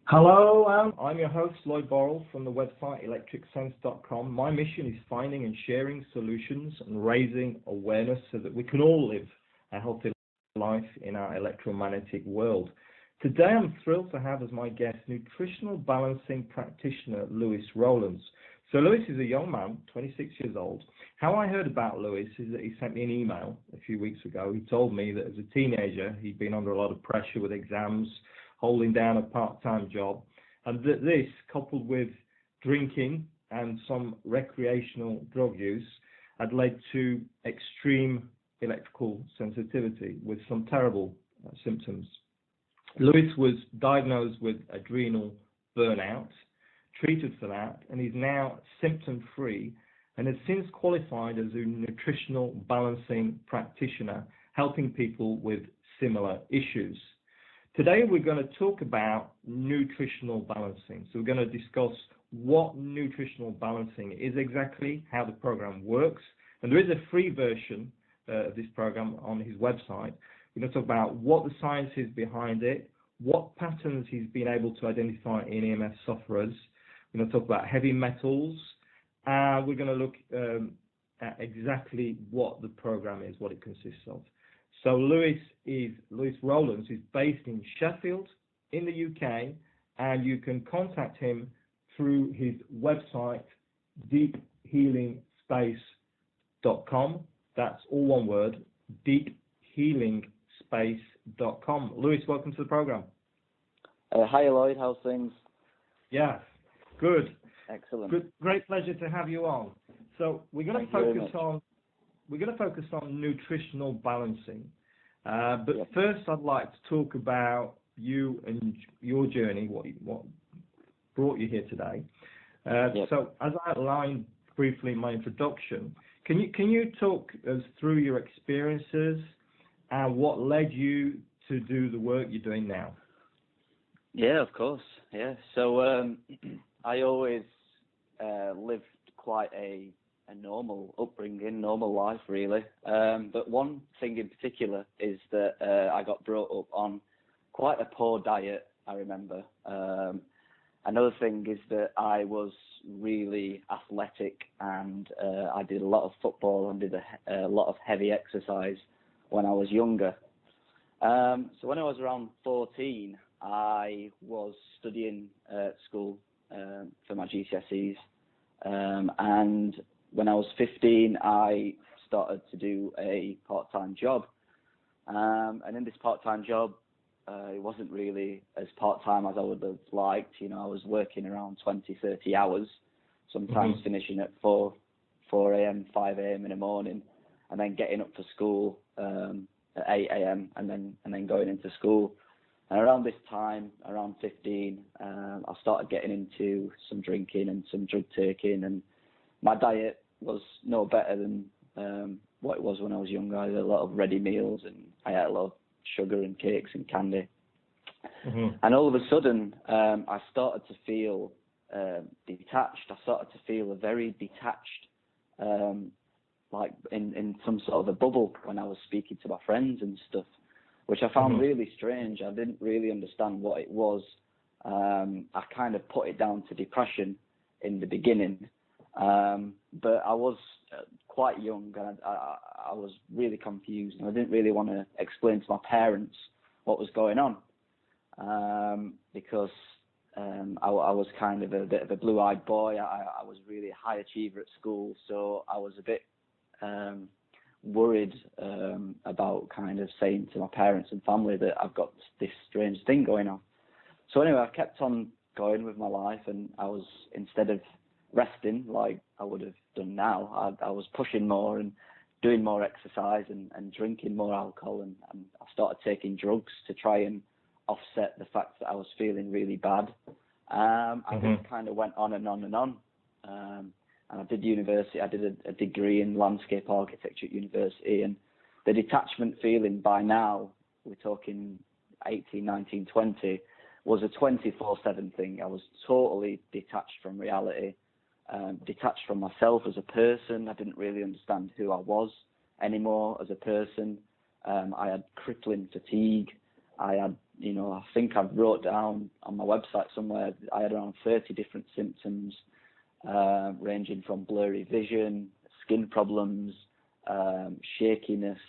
Hello, I'm your host, Lloyd Burrell, from the website electricsense.com. My mission is finding and sharing solutions and raising awareness so that we can all live a healthy life in our electromagnetic world. Today, I'm thrilled to have as my guest nutritional balancing practitioner, Rowlands. So Lewis is a young man, 26 years old. How I heard about Lewis is that he sent me an email a few weeks ago. He told me that as a teenager, he'd been under a lot of pressure with exams, holding down a part-time job, and that this, coupled with drinking and some recreational drug use, had led to extreme electrical sensitivity with some terrible symptoms. Lewis was diagnosed with adrenal burnout, treated for that, and is now symptom-free and has since qualified as a nutritional balancing practitioner, helping people with similar issues. Today we're going to talk about nutritional balancing. So we're going to discuss what nutritional balancing is exactly, how the program works, and there is a free version of this program on his website. We're going to talk about what the science is behind it, what patterns he's been able to identify in EMF sufferers. We're going to talk about heavy metals, and we're going to look at exactly what the program is, what it consists of. So Lewis Rowlands is based in Sheffield in the UK, and you can contact him through his website, deephealingspace.com. That's all one word, deephealingspace.com. Lewis, welcome to the program. Hi Lloyd, how's things? Yeah, good. Excellent. Good, great pleasure to have you on. So we're going to focus on nutritional balancing. But First, I'd like to talk about you and your journey, what brought you here today. So, as I outlined briefly in my introduction, can you talk us through your experiences and what led you to do the work you're doing now? Yeah, of course. Yeah. So I always lived quite a normal upbringing, normal life, really. But one thing in particular is that I got brought up on quite a poor diet, I remember. Another thing is that I was really athletic, and I did a lot of football and did a lot of heavy exercise when I was younger. So when I was around 14, I was studying at school for my GCSEs, and when I was 15, I started to do a part-time job. And in this part-time job, it wasn't really as part-time as I would have liked. You know, I was working around 20, 30 hours, sometimes finishing at 4 a.m., 5 a.m. in the morning, and then getting up for school at 8 a.m. and then going into school. And around this time, around 15, I started getting into some drinking and some drug taking, and my diet was no better than what it was when I was younger. I had a lot of ready meals, and I had a lot of sugar and cakes and candy. And all of a sudden, I started to feel detached. I started to feel a very detached, like in some sort of a bubble when I was speaking to my friends and stuff, which I found really strange. I didn't really understand what it was. I kind of put it down to depression in the beginning. But I was quite young, and I was really confused, and I didn't really want to explain to my parents what was going on, because I was kind of a bit of a blue-eyed boy. I was really a high achiever at school, so I was a bit worried about kind of saying to my parents and family that I've got this strange thing going on. So anyway, I kept on going with my life, and I was, instead of resting like I would have done now, I was pushing more and doing more exercise and drinking more alcohol, and I started taking drugs to try and offset the fact that I was feeling really bad. And it kind of went on and on and on. And I did university. I did a degree in landscape architecture at university, and the detachment feeling by now, we're talking 18, 19, 20, was a 24/7 thing. I was totally detached from reality, detached from myself as a person. I didn't really understand who I was anymore as a person. I had crippling fatigue. I had I think I wrote down on my website somewhere I had around 30 different symptoms, ranging from blurry vision, skin problems, shakiness,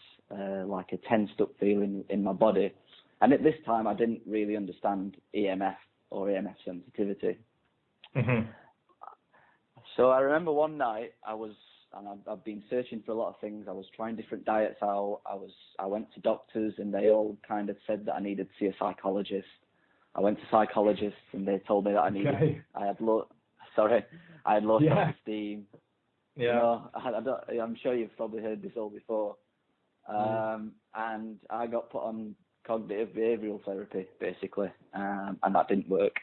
like a tensed up feeling in my body. And at this time, I didn't really understand EMF or EMF sensitivity. Mm-hmm. So I remember one night I've been searching for a lot of things. I was trying different diets out. I went to doctors and they all kind of said that I needed to see a psychologist. I went to psychologists and they told me that I had low self-esteem. Yeah. I'm sure you've probably heard this all before. And I got put on cognitive behavioural therapy, basically, and that didn't work.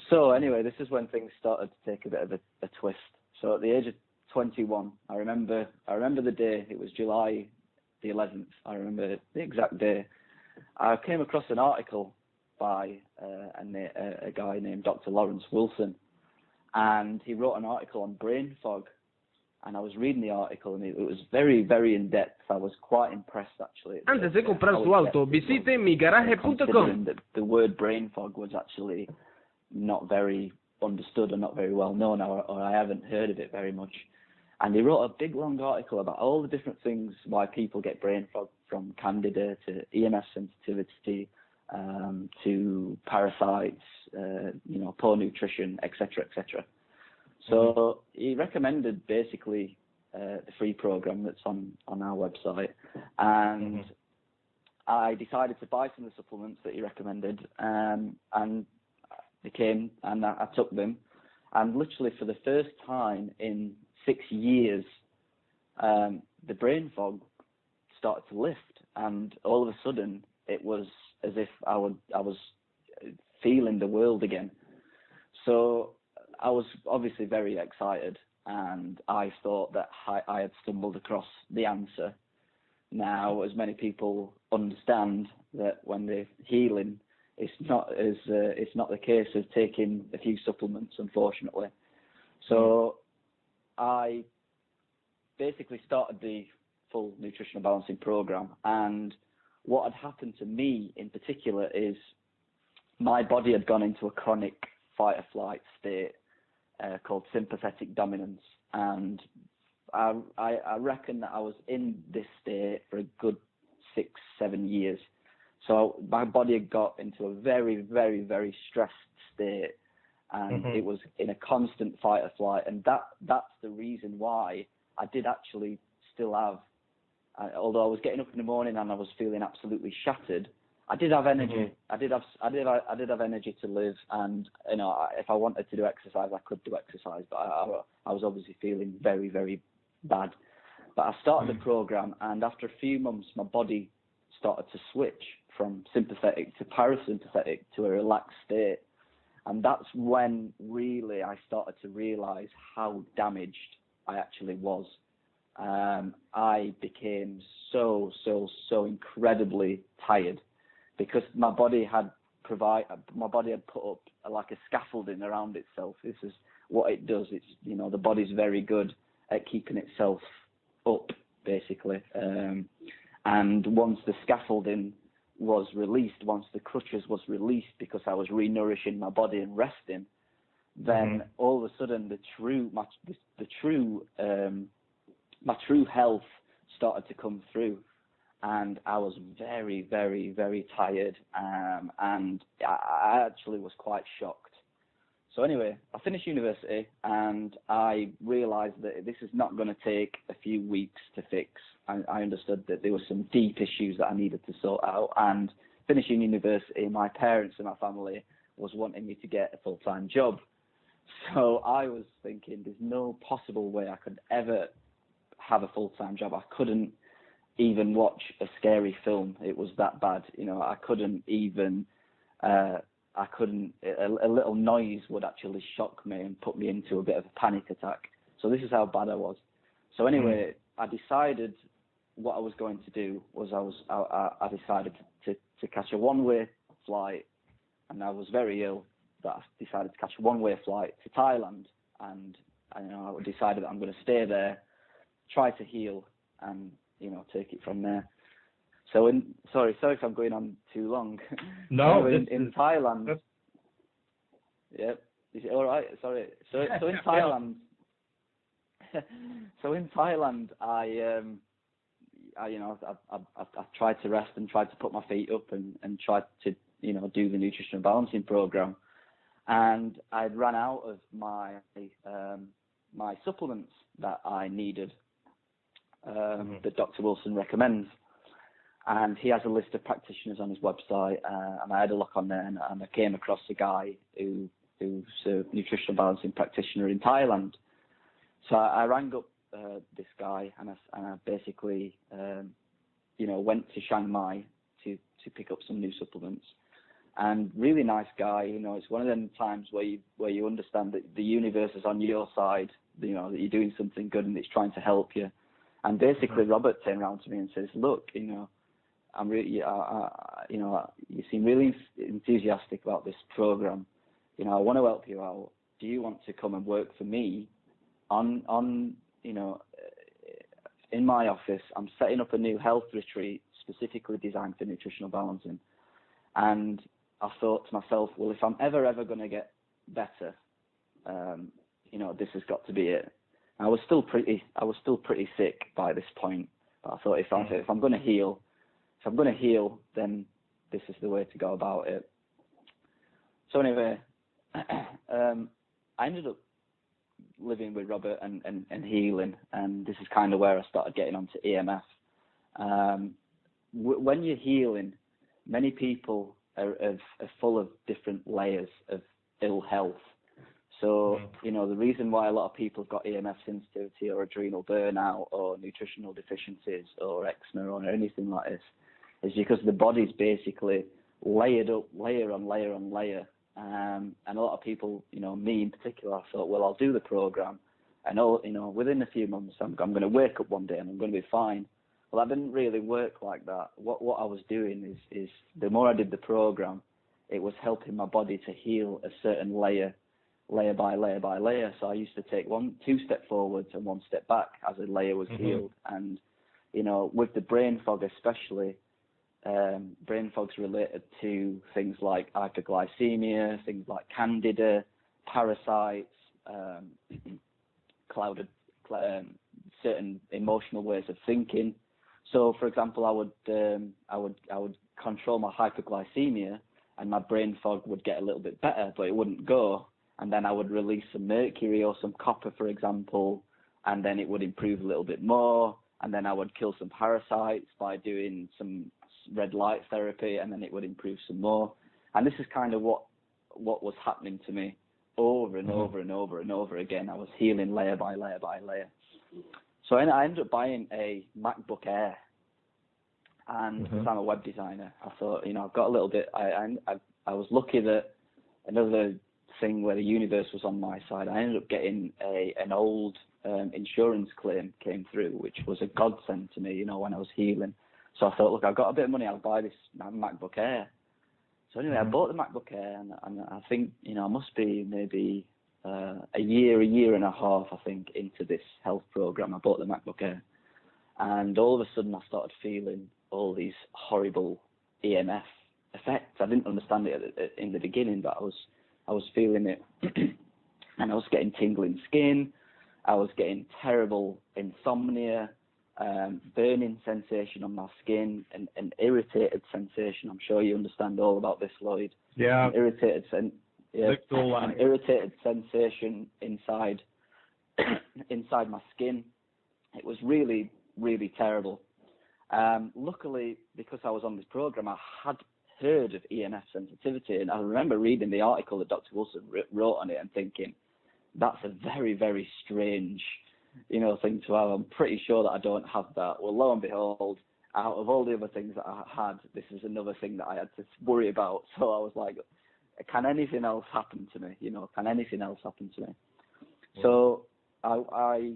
So anyway, this is when things started to take a bit of a twist. So at the age of 21, I remember the day. It was July the 11th. I remember the exact day. I came across an article by a guy named Dr. Lawrence Wilson, and he wrote an article on brain fog. And I was reading the article, and it was very, very in depth. I was quite impressed, actually. Antes de comprar su auto, visite migaraje.com. The word brain fog was actually not very understood or not very well known, or I haven't heard of it very much. And he wrote a big, long article about all the different things why people get brain fog, from candida to EMF sensitivity, to parasites, poor nutrition, etc., etc. So he recommended basically the free program that's on our website, and I decided to buy some of the supplements that he recommended, and I took them, and literally for the first time in 6 years, the brain fog started to lift, and all of a sudden it was as if I was feeling the world again. So I was obviously very excited, and I thought that I had stumbled across the answer. Now, as many people understand, that when they're healing, it's not the case of taking a few supplements, unfortunately. So I basically started the full nutritional balancing program, and what had happened to me in particular is my body had gone into a chronic fight or flight state called sympathetic dominance, and I reckon that I was in this state for a good 6-7 years. So my body had got into a very, very, very stressed state, and it was in a constant fight or flight, and that's the reason why I did actually still have, although I was getting up in the morning and I was feeling absolutely shattered, I did have energy. I did have energy to live, and if I wanted to do exercise, I could do exercise. But I was obviously feeling very, very bad. But I started the program, and after a few months, my body started to switch from sympathetic to parasympathetic to a relaxed state, and that's when really I started to realise how damaged I actually was. I became so incredibly tired, because my body had put up like a scaffolding around itself. This is what it does. It's the body's very good at keeping itself up, basically. And once the scaffolding was released, once the crutches was released, because I was renourishing my body and resting, then all of a sudden my true health started to come through. And I was very, very, very tired, and I actually was quite shocked. So anyway, I finished university, and I realised that this is not going to take a few weeks to fix. I understood that there were some deep issues that I needed to sort out, and finishing university, my parents and my family was wanting me to get a full-time job. So I was thinking, there's no possible way I could ever have a full-time job. I couldn't even watch a scary film. It was that bad. I couldn't even, a little noise would actually shock me and put me into a bit of a panic attack. So this is how bad I was. So anyway, I decided what I was going to do was I decided to catch a one-way flight, and I was very ill, but I decided to catch a one-way flight to Thailand, and I decided that I'm going to stay there, try to heal, and take it from there. So sorry if I'm going on too long. No, in Thailand. Yep. Is it all right? Sorry. So in Thailand. So in Thailand, I tried to rest and tried to put my feet up and tried to do the nutritional balancing program, and I'd run out of my my supplements that I needed, that Dr. Wilson recommends. And he has a list of practitioners on his website, and I had a look on there, and I came across a guy who's a nutritional balancing practitioner in Thailand. So I rang up this guy, and I basically, went to Chiang Mai to pick up some new supplements. And really nice guy. It's one of them times where you understand that the universe is on your side. That you're doing something good and it's trying to help you. And basically, Robert turned around to me and says, "Look, I'm really, you seem really enthusiastic about this program. I want to help you out. Do you want to come and work for me on in my office? I'm setting up a new health retreat specifically designed for nutritional balancing." And I thought to myself, well, if I'm ever going to get better, this has got to be it. And I was still pretty sick by this point. But I thought if I'm going to heal, then this is the way to go about it. So anyway, I ended up living with Robert and healing, and this is kind of where I started getting onto EMF. When you're healing, many people are full of different layers of ill health. So, the reason why a lot of people have got EMF sensitivity or adrenal burnout or nutritional deficiencies or eczema or anything like this is because the body's basically layered up, layer on layer on layer. And a lot of people, me in particular, I thought, well, I'll do the program, and within a few months, I'm going to wake up one day and I'm going to be fine. Well, that didn't really work like that. What I was doing is the more I did the program, it was helping my body to heal a certain layer by layer by layer. So I used to take 2 steps forwards and 1 step back as a layer was healed. And with the brain fog especially. Brain fog's related to things like hyperglycemia, things like candida, parasites, certain emotional ways of thinking. So, for example, I would control my hyperglycemia, and my brain fog would get a little bit better, but it wouldn't go. And then I would release some mercury or some copper, for example, and then it would improve a little bit more. And then I would kill some parasites by doing some red light therapy, and then it would improve some more. And this is kind of what was happening to me over and over and over and over again. I was healing layer by layer by layer. So I ended up buying a MacBook Air, and because I'm a web designer, I thought, I've got a little bit. I was lucky that another thing where the universe was on my side. I ended up getting an old insurance claim came through, which was a godsend to me, when I was healing. So I thought, look, I've got a bit of money, I'll buy this MacBook Air. So anyway, I bought the MacBook Air, and I think, I must be maybe a year and a half, I think, into this health program. I bought the MacBook Air, and all of a sudden I started feeling all these horrible EMF effects. I didn't understand it in the beginning, but I was feeling it, and I was getting tingling skin. I was getting terrible insomnia, burning sensation on my skin, and an irritated sensation. I'm sure you understand all about this, Lloyd. Yeah. An irritated sensation inside my skin. It was really, really terrible. Luckily, because I was on this program, I had heard of EMF sensitivity, and I remember reading the article that Dr. Wilson wrote on it and thinking, that's a very, very strange thing to have. I'm pretty sure that I don't have that. Well, lo and behold, out of all the other things that I had, this is another thing that I had to worry about. So I was like, can anything else happen to me? Can anything else happen to me? So I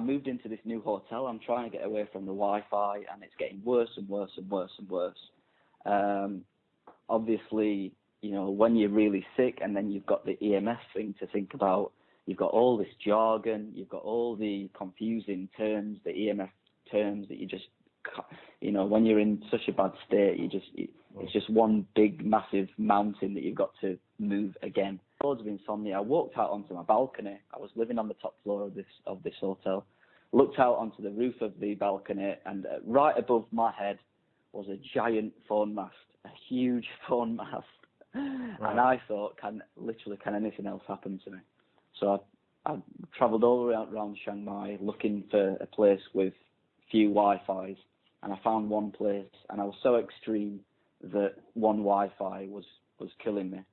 moved into this new hotel. I'm trying to get away from the Wi-Fi, and it's getting worse and worse and worse and worse. Obviously, when you're really sick, and then you've got the EMF thing to think about, you've got all this jargon, you've got all the confusing terms, the EMF terms that you just you know, when you're in such a bad state, it's just one big massive mountain that you've got to move again. Loads of insomnia. I walked out onto my balcony. I was living on the top floor of this hotel. Looked out onto the roof of the balcony, and right above my head was a giant phone mast, a huge phone mast. Right. And I thought, can anything else happen to me? So I travelled all around Chiang Mai looking for a place with few Wi-Fis, and I found one place, and I was so extreme that one Wi-Fi was killing me,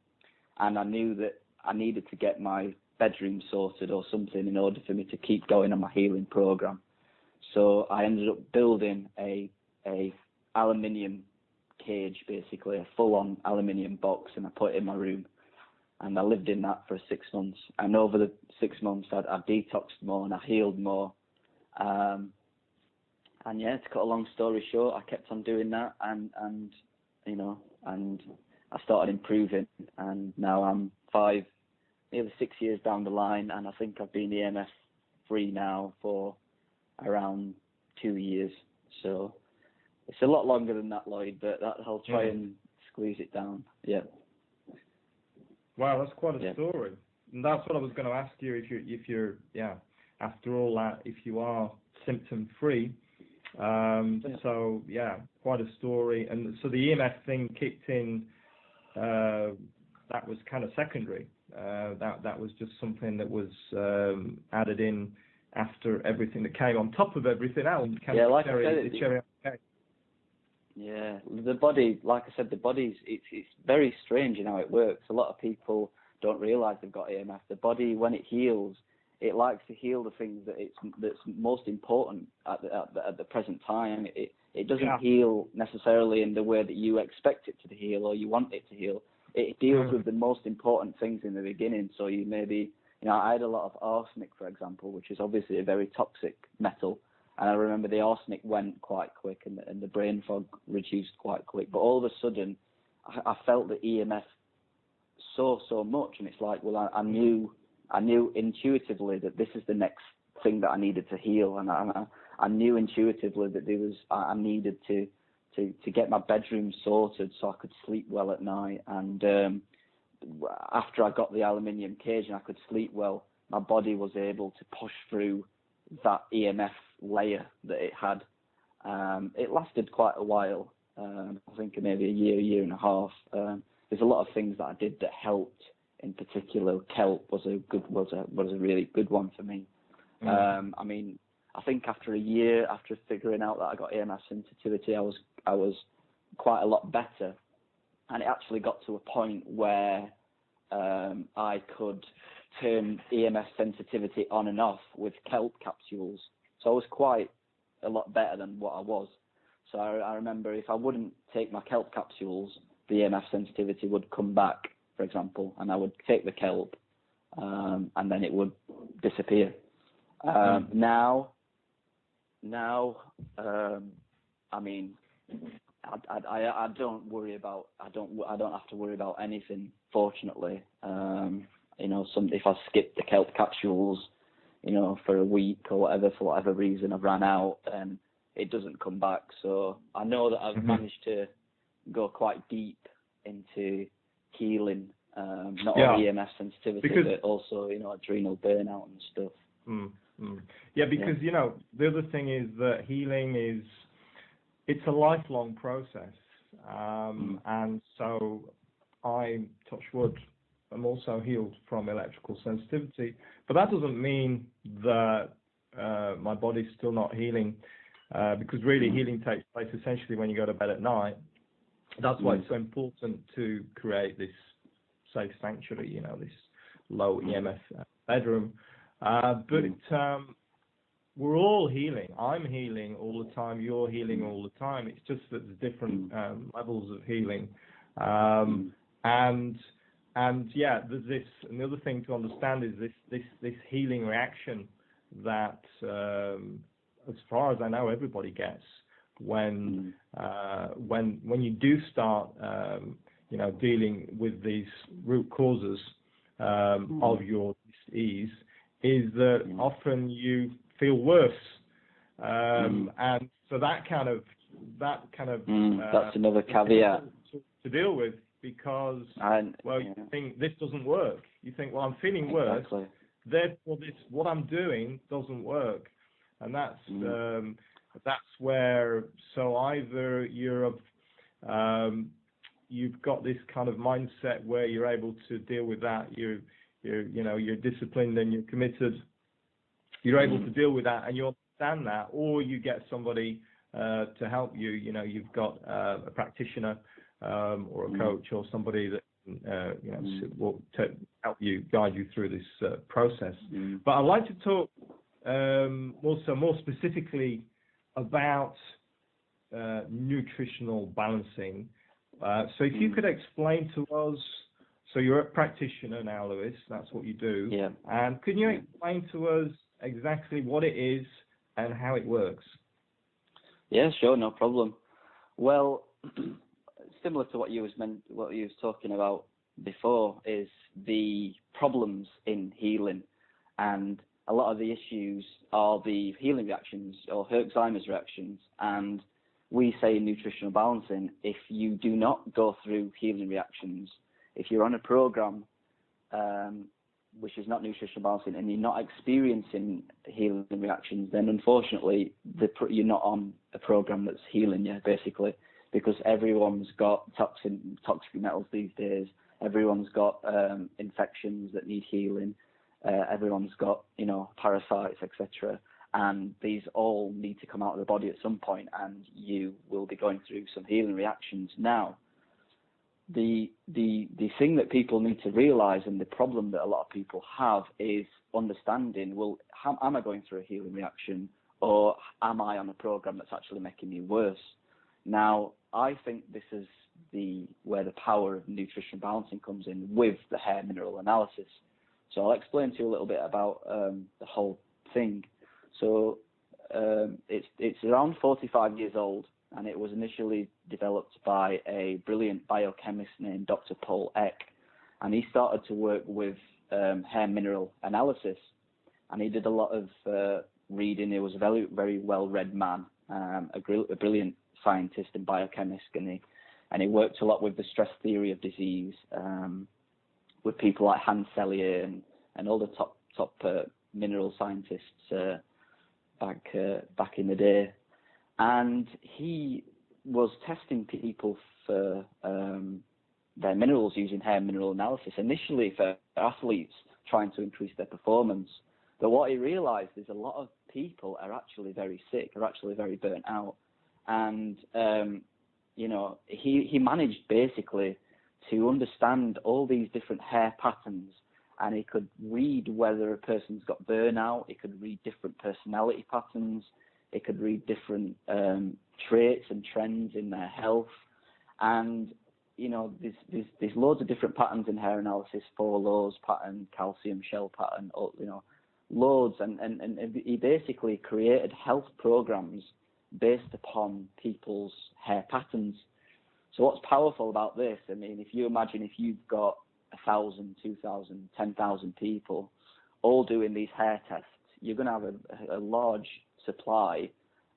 and I knew that I needed to get my bedroom sorted or something in order for me to keep going on my healing program. So I ended up building a aluminium cage, basically a full-on aluminium box, and I put it in my room, and I lived in that for 6 months. And over the 6 months, I detoxed more and I healed more. And yeah, to cut a long story short, I kept on doing that, and you know, and I started improving, and now I'm nearly 6 years down the line, and I think I've been EMF free now for around 2 years. So it's a lot longer than that, Lloyd, but I'll try and squeeze it down. Yeah. Wow, that's quite a story. And that's what I was going to ask you, if you're after all that, if you are symptom free. So yeah, quite a story. And so the EMF thing kicked in. That was kind of secondary. That was just something that was added in after everything that came on top of everything else. Yeah, like I said, yeah, the body, like I said, the body's it's very strange in how it works. A lot of people don't realise they've got EMF. The body, when it heals, it likes to heal the things that's most important at the present time. It doesn't heal necessarily in the way that you expect it to heal or you want it to heal. It deals with the most important things in the beginning. So you maybe, you know, I had a lot of arsenic, for example, which is obviously a very toxic metal. And I remember the arsenic went quite quick and the brain fog reduced quite quick. But all of a sudden, I felt the EMF so much. And it's like, well, I knew intuitively that this is the next thing that I needed to heal. And I knew intuitively that I needed to get my bedroom sorted so I could sleep well at night. And after I got the aluminium cage and I could sleep well, my body was able to push through that EMF layer that it had. It lasted quite a while. I think maybe a year and a half. There's a lot of things that I did that helped. In particular, kelp was a really good one for me. I mean, I think after a year, after figuring out that I got EMF sensitivity, I was quite a lot better, and it actually got to a point where I could turn EMF sensitivity on and off with kelp capsules. So I was quite a lot better than what I was. So I remember if I wouldn't take my kelp capsules, the EMF sensitivity would come back, for example, and I would take the kelp, and then it would disappear. Now, I mean, I don't worry about. I don't have to worry about anything. Fortunately, you know, if I skip the kelp capsules, you know, for a week or whatever, for whatever reason, I've ran out and it doesn't come back. So I know that I've managed to go quite deep into healing, not only EMF sensitivity, but also, you know, adrenal burnout and stuff. Yeah, because you know, the other thing is that healing it's a lifelong process, and so I, touch wood, I'm also healed from electrical sensitivity, but that doesn't mean that my body's still not healing, because really healing takes place essentially when you go to bed at night. That's why it's so important to create this safe sanctuary, you know, this low EMF bedroom. But we're all healing. I'm healing all the time. You're healing all the time. It's just that there's different levels of healing. And yeah, there's this. And the other thing to understand is this healing reaction that, as far as I know, everybody gets when you do start, you know, dealing with these root causes of your disease, is that often you feel worse And so that kind of that's another caveat to deal with, because you think this doesn't work. You think, well, I'm feeling worse, therefore what I'm doing doesn't work, and that's where, so either you've got this kind of mindset where you're able to deal with that, you're disciplined and you're committed, you're able to deal with that and you understand that, or you get somebody to help you. You've got a practitioner or a coach or somebody that will help you, guide you through this process. But I'd like to talk also more specifically about nutritional balancing. So if you could explain to us, so you're a practitioner now, Lewis, that's what you do. Yeah. And can you explain to us exactly what it is and how it works? Yeah, sure, no problem. Well, similar to what you was talking about before, is the problems in healing, and a lot of the issues are the healing reactions or Herxheimer's reactions. And we say in nutritional balancing, if you do not go through healing reactions, if you're on a program which is not nutritional balancing and you're not experiencing healing reactions, then unfortunately you're not on a program that's healing you, basically, because everyone's got toxic metals these days. Everyone's got infections that need healing. Everyone's got, parasites, etc. And these all need to come out of the body at some point, and you will be going through some healing reactions. Now, the thing that people need to realize, and the problem that a lot of people have, is understanding, well, am I going through a healing reaction, or am I on a program that's actually making me worse? Now, I think this is where the power of nutritional balancing comes in with the hair mineral analysis. So I'll explain to you a little bit about the whole thing. So it's around 45 years old, and it was initially developed by a brilliant biochemist named Dr. Paul Eck, and he started to work with hair mineral analysis, and he did a lot of reading. He was a very, very well-read man, a brilliant scientist and biochemist, and he worked a lot with the stress theory of disease, with people like Hans Selye and all the top mineral scientists back in the day. And he was testing people for their minerals using hair mineral analysis, initially for athletes trying to increase their performance. But what he realized is a lot of people are actually very sick, are actually very burnt out. And, he managed basically to understand all these different hair patterns, and he could read whether a person's got burnout. He could read different personality patterns. He could read different traits and trends in their health. And, there's loads of different patterns in hair analysis: 4 lows pattern, calcium shell pattern, loads. And he basically created health programs based upon people's hair patterns. So what's powerful about this, I mean, if you imagine if you've got 1,000, 2,000, 10,000 people all doing these hair tests, you're going to have a large supply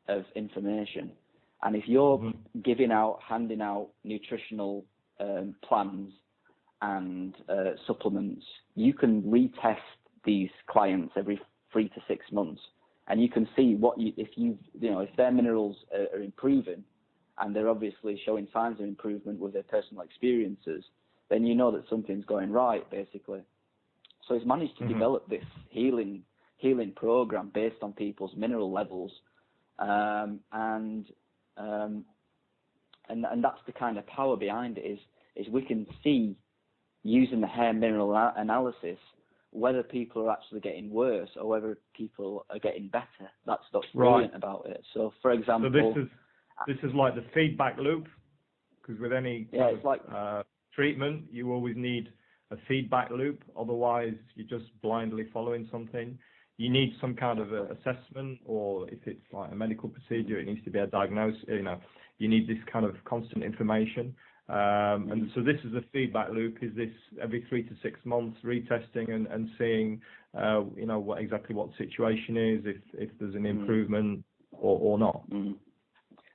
of information. And if you're handing out nutritional plans and supplements, you can retest these clients every 3 to 6 months, and you can see if their minerals are improving, and they're obviously showing signs of improvement with their personal experiences, then you know that something's going right, basically. So he's managed to develop this healing program based on people's mineral levels, and that's the kind of power behind it. Is we can see, using the hair mineral analysis, whether people are actually getting worse or whether people are getting better. That's brilliant about it. So, for example, so this is like the feedback loop, because with any treatment, you always need a feedback loop. Otherwise, you're just blindly following something. You need some kind of assessment, or if it's like a medical procedure, it needs to be a diagnosis. You need this kind of constant information. And so this is a feedback loop. Is this every 3 to 6 months retesting and seeing, what the situation is, if there's an improvement, or not.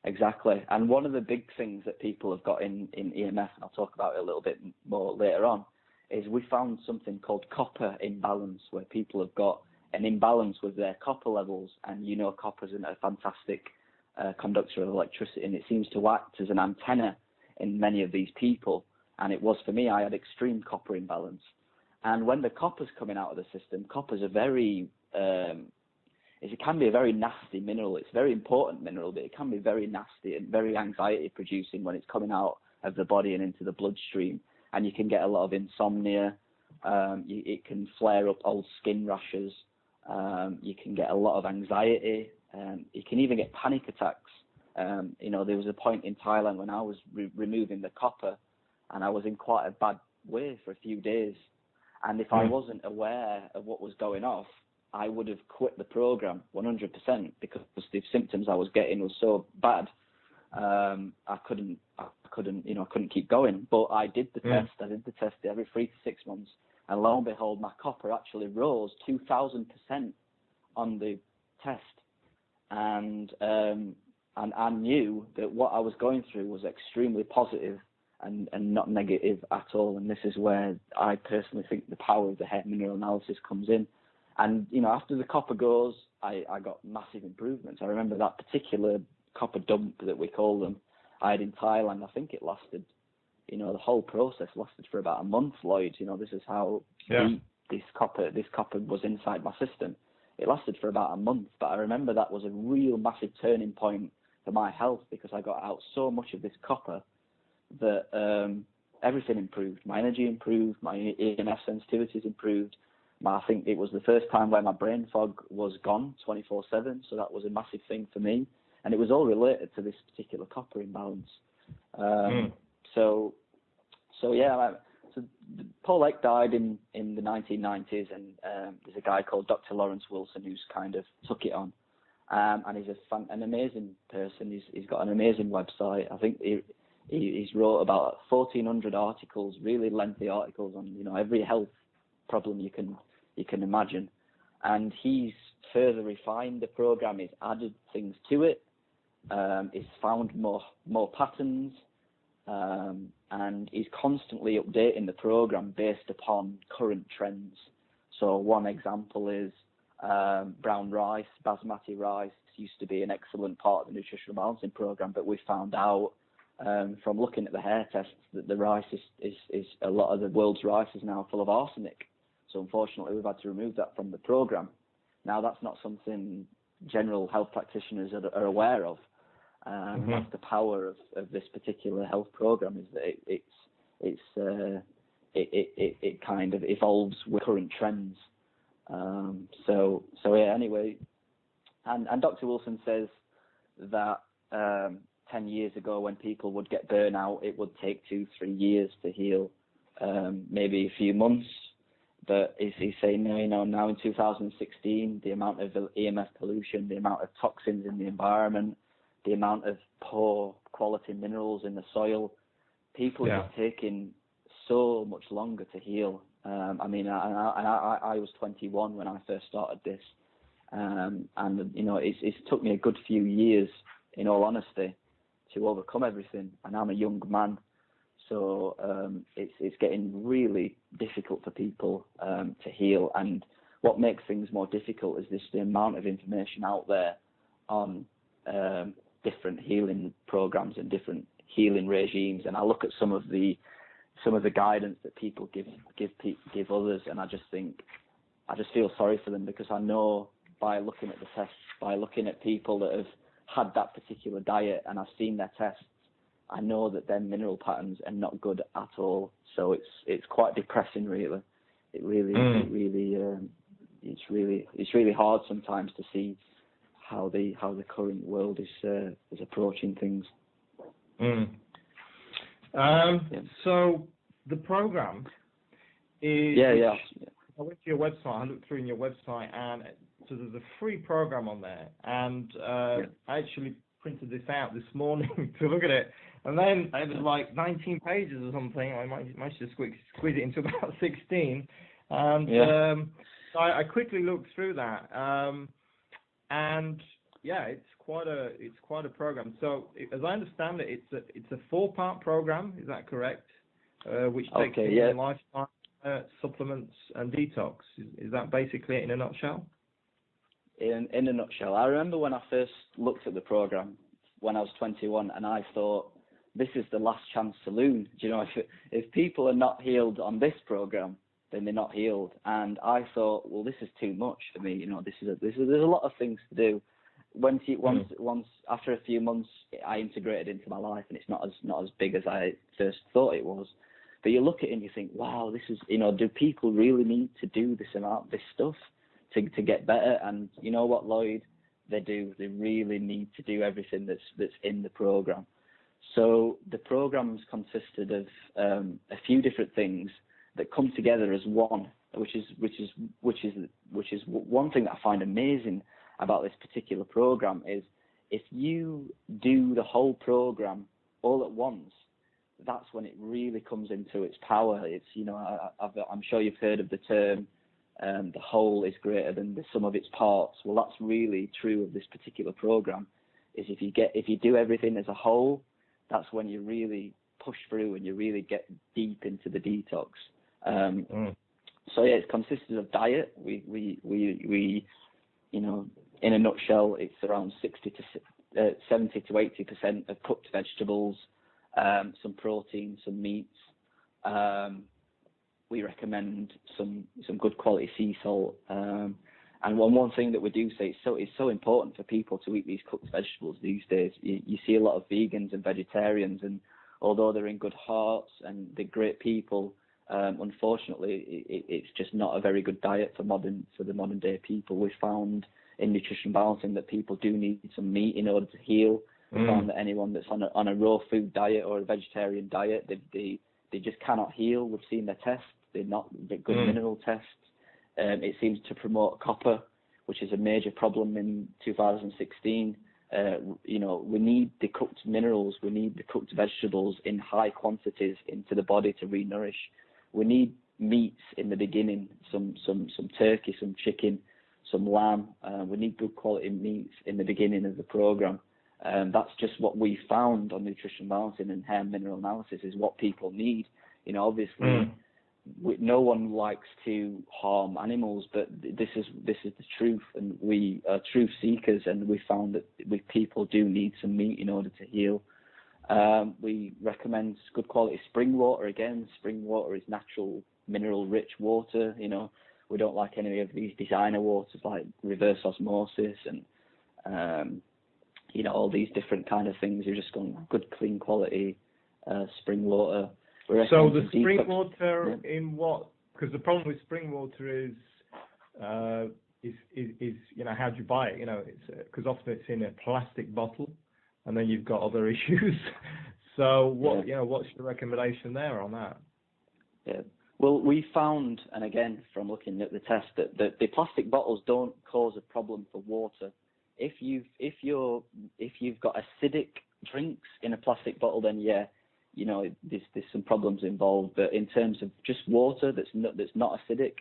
Exactly. And one of the big things that people have got in EMF, and I'll talk about it a little bit more later on, is we found something called copper imbalance, where people have got an imbalance with their copper levels. And copper is a fantastic conductor of electricity, and it seems to act as an antenna in many of these people. And it was for me. I had extreme copper imbalance. And when the copper's coming out of the system, copper's a very it can be a very nasty mineral. It's a very important mineral, but it can be very nasty and very anxiety producing when it's coming out of the body and into the bloodstream. And you can get a lot of insomnia. It can flare up old skin rashes. You can get a lot of anxiety. You can even get panic attacks. There was a point in Thailand when I was removing the copper, and I was in quite a bad way for a few days. And if I wasn't aware of what was going off, I would have quit the program 100%, because the symptoms I was getting was so bad. I couldn't keep going. But I did the test. I did the test every 3 to 6 months, and lo and behold, my copper actually rose 2,000% on the test. And I knew that what I was going through was extremely positive and not negative at all. And this is where I personally think the power of the hair mineral analysis comes in. And, after the copper goes, I got massive improvements. I remember that particular copper dump that we call them, I had in Thailand. I think it lasted, the whole process lasted for about a month, Lloyd. This is how deep this copper was inside my system. It lasted for about a month, but I remember that was a real massive turning point for my health, because I got out so much of this copper that everything improved. My energy improved, my EMF sensitivities improved. I think it was the first time where my brain fog was gone 24/7, so that was a massive thing for me. And it was all related to this particular copper imbalance. So Paul Eck died in the 1990s, and there's a guy called Dr. Lawrence Wilson who's kind of took it on. And he's an amazing person. He's got an amazing website. I think he's wrote about 1,400 articles, really lengthy articles on every health problem you can imagine. And he's further refined the program. He's added things to it. He's found more patterns, and he's constantly updating the program based upon current trends. So one example is brown rice, basmati rice used to be an excellent part of the nutritional balancing program, but we found out from looking at the hair tests that the rice is a lot of the world's rice is now full of arsenic. So unfortunately, we've had to remove that from the program. Now, that's not something general health practitioners are aware of. That's the power of this particular health program, is that it kind of evolves with current trends. Anyway, and Dr. Wilson says that 10 years ago, when people would get burnout, it would take 2-3 years to heal, maybe a few months. But he's saying, now in 2016, the amount of EMF pollution, the amount of toxins in the environment, the amount of poor quality minerals in the soil, people are taking so much longer to heal. I was 21 when I first started this, and it's took me a good few years, in all honesty, to overcome everything. And I'm a young man. So it's getting really difficult for people to heal. And what makes things more difficult is the amount of information out there on different healing programs and different healing regimes. And I look at some of the guidance that people give others, and I just feel sorry for them, because I know by looking at the tests, by looking at people that have had that particular diet, and I've seen their tests, I know that their mineral patterns are not good at all. So it's quite depressing, really. It's really hard sometimes to see how the current world is approaching things. So the program is. I went to your website. I looked through in your website, and so there's a free program on there, and I actually printed this out this morning to look at it, and then it was like 19 pages or something. I might just squeeze it into about 16, and so I quickly looked through that, and yeah, it's quite a program. So as I understand it, it's a 4-part program. Is that correct? Which takes in lifestyle, supplements, and detox. Is that basically it in a nutshell? In a nutshell, I remember when I first looked at the program when I was 21, and I thought, this is the last chance saloon. Do you know, if people are not healed on this program, then they're not healed. And I thought, well, this is too much for me. You know, there's a lot of things to do. Once after a few months, I integrated into my life, and it's not as big as I first thought it was. But you look at it and you think, wow, this is, you know, do people really need to do this stuff to get better? And you know what, Lloyd, they do. They really need to do everything that's in the program. So the programs consisted of a few different things that come together as one, which is one thing that I find amazing about this particular program is if you do the whole program all at once, that's when it really comes into its power. It's, you know, I'm sure you've heard of the term, the whole is greater than the sum of its parts. Well, that's really true of this particular program. Is if you do everything as a whole, that's when you really push through and you really get deep into the detox. So yeah, it consisted of diet. We you know, in a nutshell, it's around 70 to 80% of cooked vegetables, some protein, some meats. We recommend some good quality sea salt. And one thing that we do say it's so important for people to eat these cooked vegetables these days. You see a lot of vegans and vegetarians, and although they're in good hearts and they're great people, unfortunately, it's just not a very good diet for the modern day people. We found in nutrition balancing that people do need some meat in order to heal. We found that anyone that's on a raw food diet or a vegetarian diet, they just cannot heal. We've seen their tests; they're not good mineral tests. It seems to promote copper, which is a major problem in 2016. You know, we need the cooked minerals, we need the cooked vegetables in high quantities into the body to re-nourish. We need meats in the beginning, some turkey, some chicken, some lamb. We need good quality meats in the beginning of the program. That's just what we found on nutrition balancing and hair mineral analysis is what people need. You know, obviously, no one likes to harm animals, but this is the truth, and we are truth seekers, and we found that people do need some meat in order to heal. We recommend good quality spring water. Again, spring water is natural, mineral-rich water. You know, we don't like any of these designer waters like reverse osmosis and you know, all these different kind of things. You're just going good, clean quality spring water. So the spring water in what? Because the problem with spring water is you know, how do you buy it? You know, it's because often it's in a plastic bottle, and then you've got other issues. So what you know, what's your recommendation there on that? Yeah. Well, we found, and again from looking at the test, that the plastic bottles don't cause a problem for water. If you've got acidic drinks in a plastic bottle, then yeah, you know, there's some problems involved. But in terms of just water that's not acidic,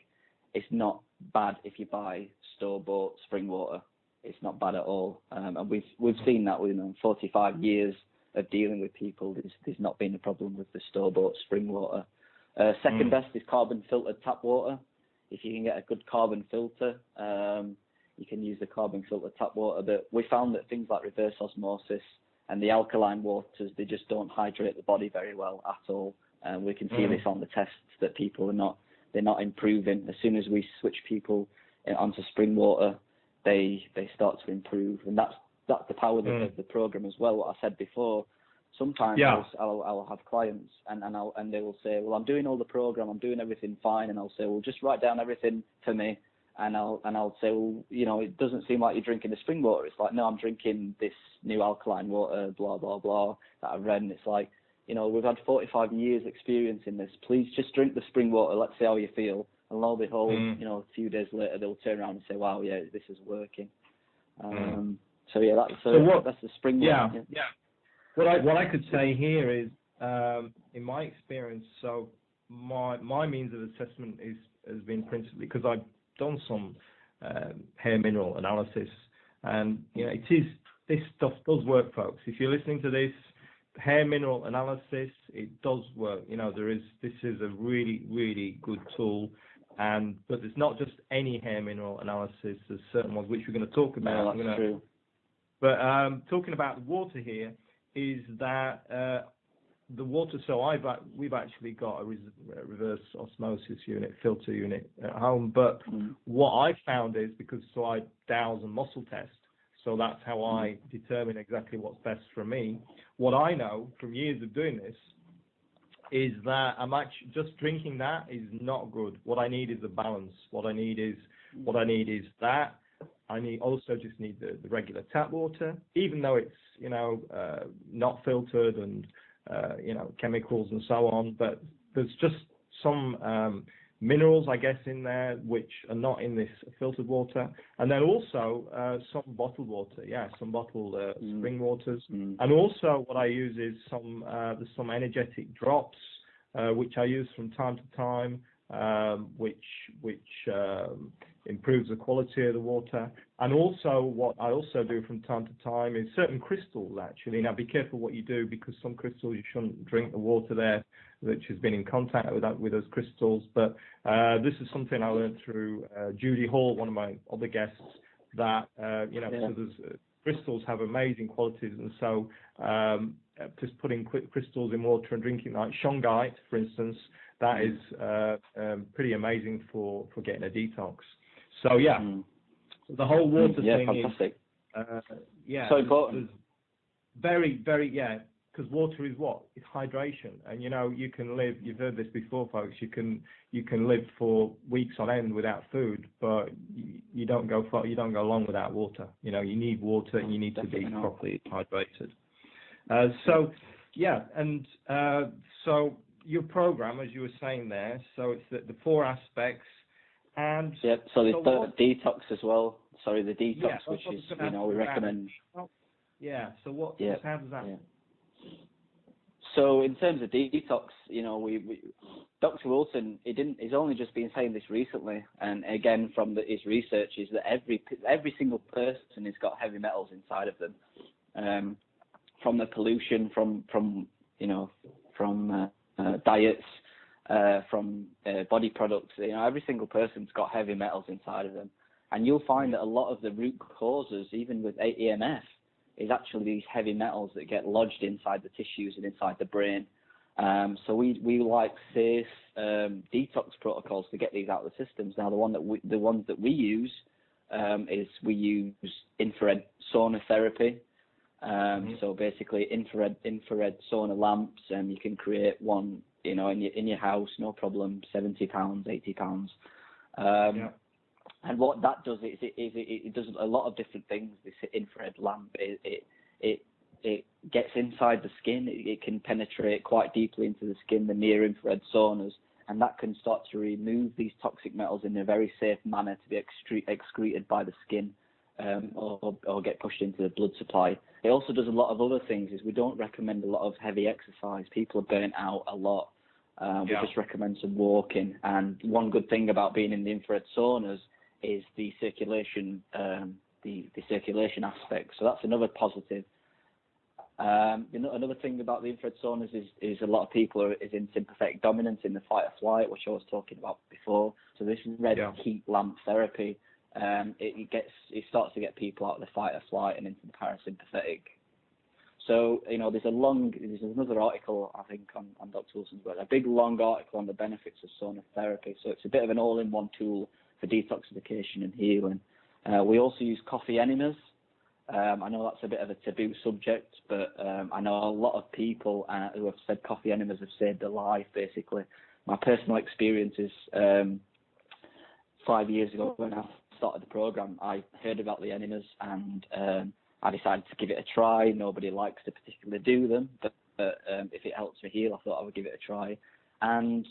it's not bad if you buy store-bought spring water. It's not bad at all. And we've seen that within 45 years of dealing with people. There's not been a problem with the store-bought spring water. Second best is carbon filtered tap water. If you can get a good carbon filter, you can use the carbon filtered tap water. But we found that things like reverse osmosis and the alkaline waters, they just don't hydrate the body very well at all. And we can see this on the tests that people they're not improving. As soon as we switch people onto spring water, they start to improve, and that's the power of the program as well. What I said before. Sometimes I'll have clients and they will say, well, I'm doing all the program, I'm doing everything fine, and I'll say, well, just write down everything for me, and I'll say, well, you know, it doesn't seem like you're drinking the spring water. It's like, no, I'm drinking this new alkaline water, blah blah blah, that I've read, and it's like, you know, we've had 45 years experience in this. Please just drink the spring water. Let's see how you feel. And lo and behold, you know, a few days later they'll turn around and say, wow, yeah, this is working. So yeah, that's the spring water. Yeah. What I could say here is, in my experience, so my means of assessment has been principally because I've done some hair mineral analysis, And this stuff does work, folks. If you're listening to this hair mineral analysis, it does work. This is a really, really good tool. But it's not just any hair mineral analysis. There's certain ones which we're going to talk about. No, that's true. But talking about the water here is that the water. So we've actually got a reverse osmosis unit, filter unit at home. But what I found is so I dowse and muscle test. So that's how I determine exactly what's best for me. What I know from years of doing this is that I'm actually just drinking that is not good. What I need is a balance. What I need is that. I also just need the regular tap water, even though it's not filtered and chemicals and so on. But there's just some minerals, I guess, in there which are not in this filtered water, and then also some bottled water. Yeah, some bottled spring waters, and also what I use is there's some energetic drops which I use from time to time, which improves the quality of the water. And also what I also do from time to time is certain crystals, actually. Now be careful what you do, because some crystals you shouldn't drink the water there which has been in contact with those crystals. But this is something I learned through Judy Hall, one of my other guests, that so there's crystals have amazing qualities, and so just putting crystals in water and drinking, like shungite, for instance, that is pretty amazing for getting a detox. So the whole water thing fantastic. is so important. Very, very, because water is what? It's hydration, and you can live. You've heard this before, folks. You can live for weeks on end without food, but you don't go far. You don't go long without water. You need water, and you need to be properly hydrated. So your program, as you were saying there, so it's the four aspects, and so there's the detox as well. Sorry, the detox, which is we recommend. So what? How does that? So in terms of detox, Dr. Wilson, he's only just been saying this recently, and again from his research is that every single person has got heavy metals inside of them, from the pollution, from diets, from body products. Every single person's got heavy metals inside of them, and you'll find that a lot of the root causes, even with EMF, is actually these heavy metals that get lodged inside the tissues and inside the brain. So we like safe detox protocols to get these out of the systems. Now the ones that we use is we use infrared sauna therapy. So basically infrared sauna lamps, and you can create one in your house, no problem, £70, £80. And what that does is it does a lot of different things. This infrared lamp, it gets inside the skin. It can penetrate quite deeply into the skin, the near infrared saunas, and that can start to remove these toxic metals in a very safe manner to be excreted by the skin, or get pushed into the blood supply. It also does a lot of other things. We don't recommend a lot of heavy exercise. People are burnt out a lot. We just recommend some walking. And one good thing about being in the infrared saunas is the circulation, the circulation aspect. So that's another positive. Another thing about the infrared saunas is a lot of people is in sympathetic dominance, in the fight or flight, which I was talking about before. So this red heat lamp therapy, it starts to get people out of the fight or flight and into the parasympathetic. So there's another article, I think, on Dr. Wilson's website, a big long article on the benefits of sauna therapy. So it's a bit of an all-in-one tool for detoxification and healing. We also use coffee enemas. I know that's a bit of a taboo subject, but I know a lot of people who have said coffee enemas have saved their life, basically. My personal experience is 5 years ago when I started the program, I heard about the enemas, and I decided to give it a try. Nobody likes to particularly do them, but if it helps me heal, I thought I would give it a try. And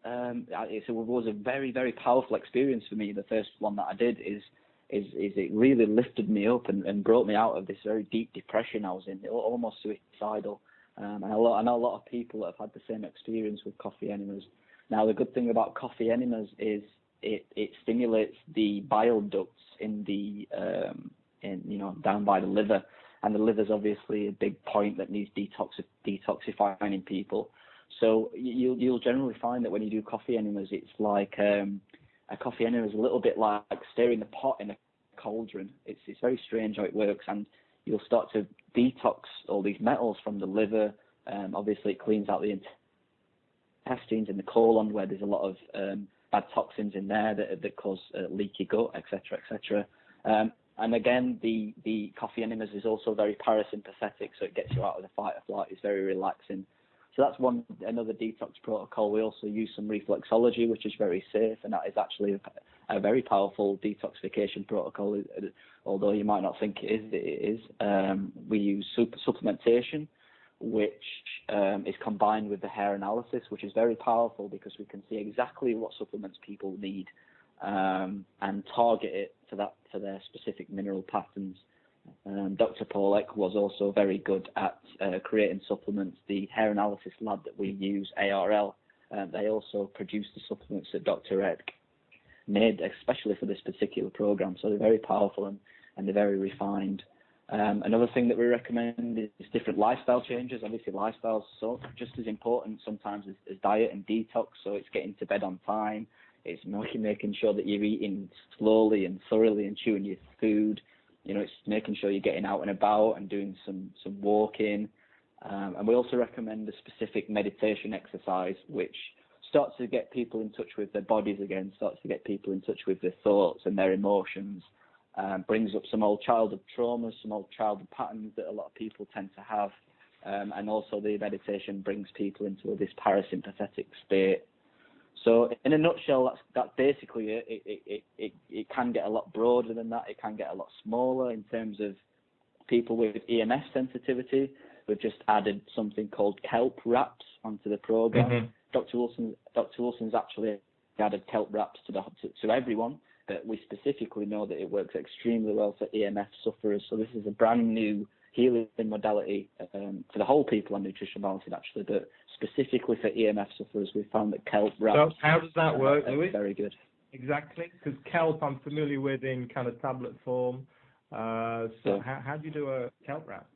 it was a very, very powerful experience for me. The first one that I did is it really lifted me up and brought me out of this very deep depression I was in, almost suicidal. And I know a lot of people that have had the same experience with coffee enemas. Now, the good thing about coffee enemas is it stimulates the bile ducts in the down by the liver, and the liver's obviously a big point that needs detoxifying in people. So you'll generally find that when you do coffee enemas, it's like a coffee enema is a little bit like stirring the pot in a cauldron. It's very strange how it works, and you'll start to detox all these metals from the liver. Obviously, it cleans out the intestines and the colon, where there's a lot of bad toxins in there that cause leaky gut, etc., etc. And again, the coffee enemas is also very parasympathetic, so it gets you out of the fight or flight. It's very relaxing. So that's another detox protocol. We also use some reflexology, which is very safe, and that is actually a very powerful detoxification protocol. Although you might not think it is. We use supplementation, which is combined with the hair analysis, which is very powerful because we can see exactly what supplements people need and target it to their specific mineral patterns. Dr. Paulek was also very good at creating supplements. The hair analysis lab that we use, ARL, they also produce the supplements that Dr. Eck made, especially for this particular program. So they're very powerful and they're very refined. Another thing that we recommend is different lifestyle changes. Obviously, lifestyle's so just as important sometimes as diet and detox. So it's getting to bed on time. It's making sure that you're eating slowly and thoroughly and chewing your food. It's making sure you're getting out and about and doing some walking. And we also recommend a specific meditation exercise, which starts to get people in touch with their bodies again, starts to get people in touch with their thoughts and their emotions, brings up some old childhood traumas, some old childhood patterns that a lot of people tend to have. And also the meditation brings people into this parasympathetic state. So in a nutshell, that's basically it. It can get a lot broader than that. It can get a lot smaller in terms of people with EMF sensitivity. We've just added something called kelp wraps onto the program. Mm-hmm. Dr. Wilson's actually added kelp wraps to everyone, but we specifically know that it works extremely well for EMF sufferers. So this is a brand new healing modality for the whole people on nutritional balancing, actually, but specifically for EMF sufferers, we found that kelp wraps. So how does that work, Louis? Very good. Exactly, because kelp I'm familiar with in kind of tablet form. So yeah. How do you do a kelp wrap?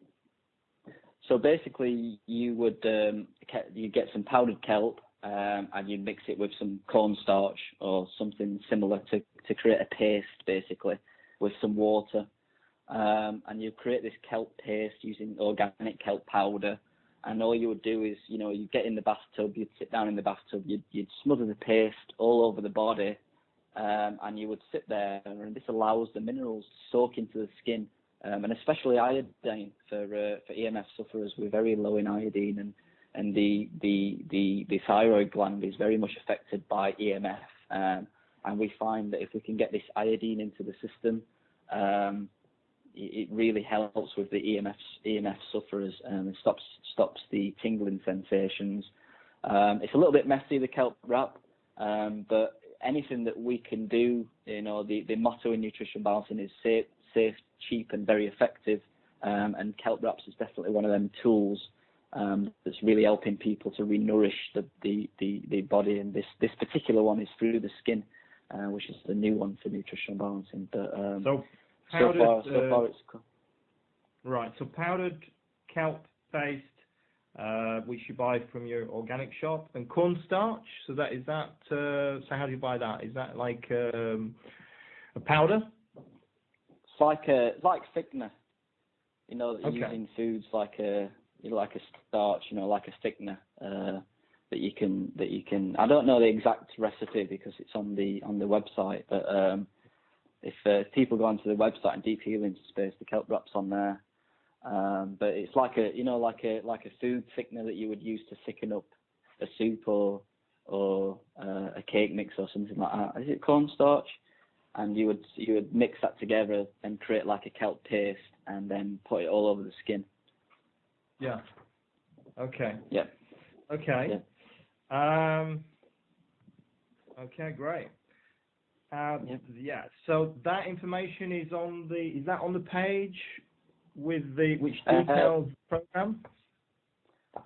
So basically, you would you get some powdered kelp and you mix it with some cornstarch or something similar to create a paste, basically, with some water. And you create this kelp paste using organic kelp powder. And all you would do is, you get in the bathtub, you'd sit down in the bathtub, you'd smother the paste all over the body, and you would sit there, and this allows the minerals to soak into the skin, and especially iodine for EMF sufferers. We're very low in iodine, and the thyroid gland is very much affected by EMF, and we find that if we can get this iodine into the system, it really helps with the EMF sufferers, and stops the tingling sensations. It's a little bit messy, the kelp wrap, but anything that we can do, the motto in nutrition balancing is safe, cheap, and very effective. And kelp wraps is definitely one of them tools that's really helping people to re-nourish the body. And this particular one is through the skin, which is the new one for nutritional balancing. But so far it's cool. Right. So powdered kelp paste, which you buy from your organic shop, and cornstarch. So how do you buy that? Is that like a powder? It's like thickener. That you use in foods like a starch, like a thickener that you can. I don't know the exact recipe because it's on the website, but if people go onto the website and Deep Healing Space, the kelp wrap's on there. But it's like a food thickener that you would use to thicken up a soup or a cake mix or something like that. Is it cornstarch? And you would mix that together and create like a kelp paste and then put it all over the skin. Yeah. Okay. Yeah. Okay. Yeah. Okay, great. Yeah. So that information is on the page with which details program?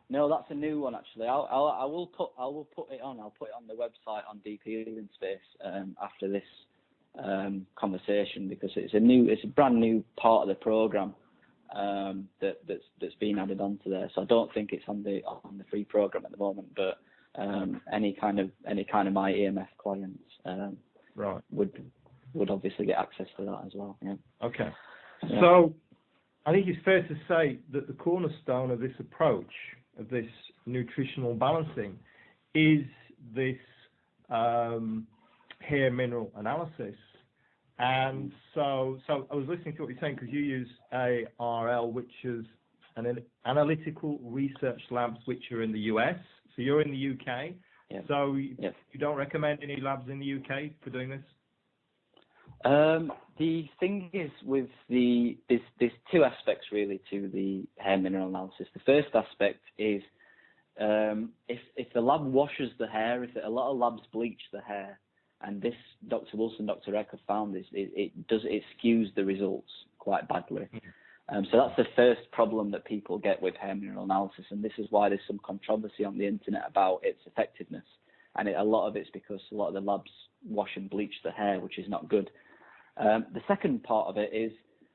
No, that's a new one actually. I will put it on. I'll put it on the website on Deep Healing Space after this conversation, because it's a brand new part of the program that's been added onto there. So I don't think it's on the free program at the moment, but any kind of my EMF clients right. would obviously get access to that as well. Yeah. Okay. Yeah. So I think it's fair to say that the cornerstone of this approach, of this nutritional balancing, is this hair mineral analysis. And so I was listening to what you're saying, because you use ARL, which is an analytical research labs, which are in the US. So you're in the UK. Yeah. So yeah. you don't recommend any labs in the UK for doing this? The thing is, with there's two aspects really to the hair mineral analysis. The first aspect is if the lab washes the hair, if a lot of labs bleach the hair, and this Dr. Wilson, Dr. Eck have found this, it skews the results quite badly. So that's the first problem that people get with hair mineral analysis, and this is why there's some controversy on the internet about its effectiveness. And a lot of it's because a lot of the labs wash and bleach the hair, which is not good. The second part of it is,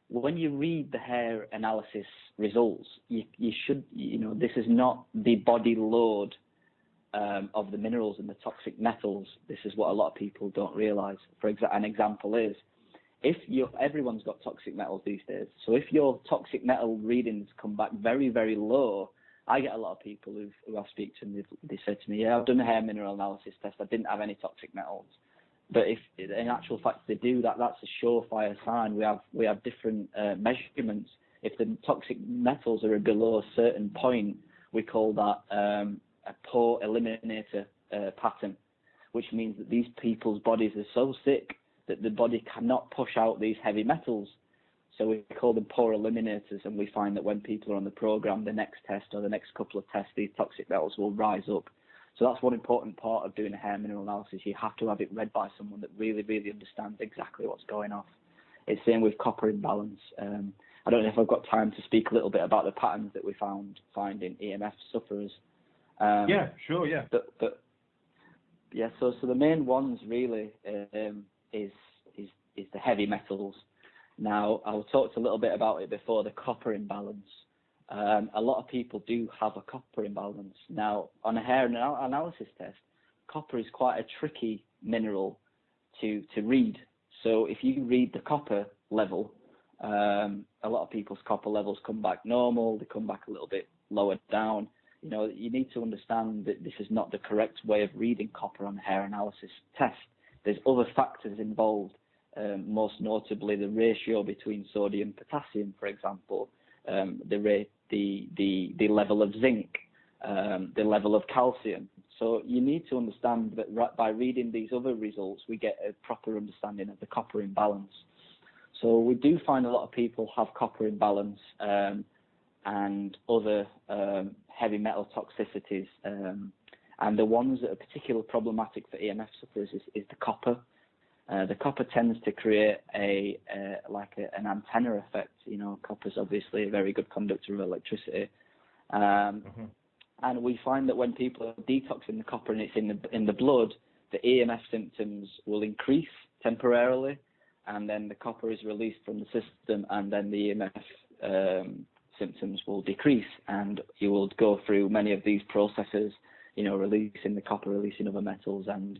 when you read the hair analysis results, you should, this is not the body load of the minerals and the toxic metals. This is what a lot of people don't realize. An example is, everyone's got toxic metals these days. So if your toxic metal readings come back very, very low, I get a lot of people who I speak to, and they say to me, yeah, I've done a hair mineral analysis test, I didn't have any toxic metals. But if in actual fact they do that, that's a surefire sign. We have different measurements. If the toxic metals are below a certain point, we call that a pore eliminator pattern, which means that these people's bodies are so sick that the body cannot push out these heavy metals. So we call them pore eliminators, and we find that when people are on the program, the next test or the next couple of tests, these toxic metals will rise up. So that's one important part of doing a hair mineral analysis. You have to have it read by someone that really, really understands exactly what's going on. It's the same with copper imbalance. I don't know if I've got time to speak a little bit about the patterns that we find in EMF sufferers. Yeah, sure, yeah. But yeah, so the main ones really is the heavy metals. Now, I talked a little bit about it before, the copper imbalance. A lot of people do have a copper imbalance. Now, on a hair analysis test, copper is quite a tricky mineral to read. So if you read the copper level, a lot of people's copper levels come back normal, they come back a little bit lower down. You need to understand that this is not the correct way of reading copper on a hair analysis test. There's other factors involved, most notably the ratio between sodium and potassium, for example, the level of zinc, the level of calcium. So you need to understand that by reading these other results, we get a proper understanding of the copper imbalance. So we do find a lot of people have copper imbalance and other heavy metal toxicities. And the ones that are particularly problematic for EMF sufferers is the copper. The copper tends to create an antenna effect. Copper's obviously a very good conductor of electricity. And we find that when people are detoxing the copper and it's in the blood, the EMF symptoms will increase temporarily, and then the copper is released from the system, and then the EMF symptoms will decrease, and you will go through many of these processes, releasing the copper, releasing other metals, and